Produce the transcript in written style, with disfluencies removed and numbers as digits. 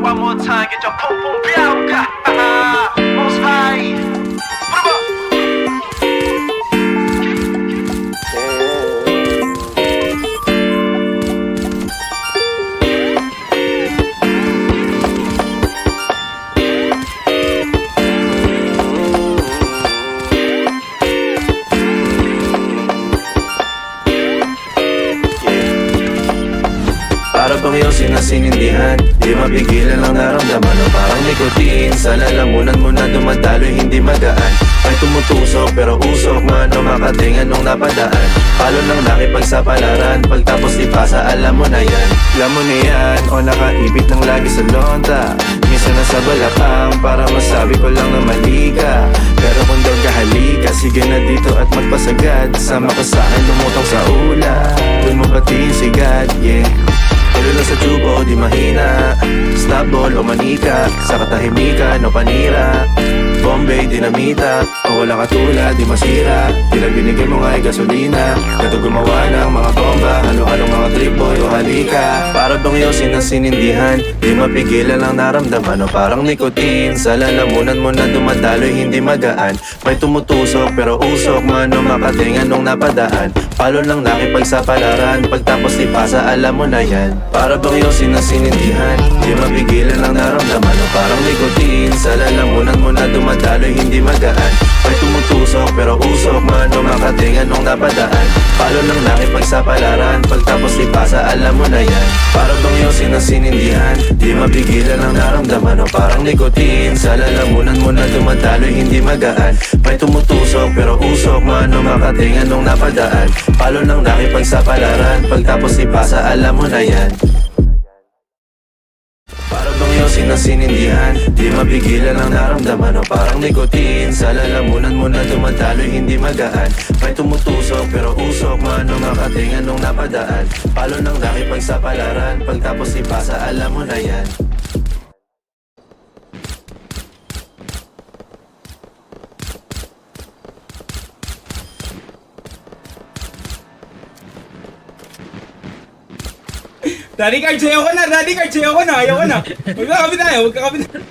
One more time, get your pum pum białka. Most vibe. Para bang iyong sinasinindihan, di mapigilan ang naramdaman o parang nikotin. Sa lalamunan mo na dumadaloy hindi magaan. May tumutusok pero usok man o makatingan nung napadaan. Palo ng nakipagsapalaran, pagtapos ipasa alam mo na yan. Alam mo na yan o nakaibit ng lagi sa lonta. Minsan nasa balakang para masabi ko lang na mali ka. Pero kung daw kahalika, sige na dito at magpasagad. Sama ka sa akin lumutang sa ula, dun mo batiin sigad, yeah. Tulula sa tubo, di mahina. Snapball o manika, sa katahimikan o panira. Bombay, dinamita, o wala katulad, di masira. Tila binigay mo nga ay gasolina. Kato gumawa ng mga bomba, halo-halong mga trip boy o halika. Para bang iyong sinasinindihan, di mapigilan ang naramdaman o parang nikotin. Sa lalamunan mo na dumadaloy hindi magaan. May tumutusok pero usok man o makatingan nung napadaan. Palo lang nakipagsapalaran, pagtapos ipasa alam mo na yan. Para bang iyong sinasinindihan, di mapigilan ang naramdaman o parang nikotin. Sa lalamunan mo na dumadaloy hindi magaan. May tumutusok pero usok man o makatingan nung napadaan. Palo lang nakipagsapalaran, pagtapos ipasa alam mo na yan. Para bang iyong sinasinindihan, di mapigilan ang naramdaman o parang nikotin. Sa lalamunan mo na dumadaloy hindi magaan. May tumutusok pero usok man o makatingan nung napadaan. Palo lang nakipagsapalaran, pagtapos ipasa alam mo na yan. Para bang iyong sinasinindihan, di mapigilan ang naramdaman o parang nikotin. Sa lalamunan mo na dumadaloy hindi magaan. May tumutusok pero usok man o makatingan nung napadaan. Palo lang nakipagsapalaran, pagtapos ipasa alam mo na yan. Daddy card, sayo ko na! Daddy card, sayo ko na! Ayaw ko na! Huwag kakabit tayo! Huwag kakabit tayo!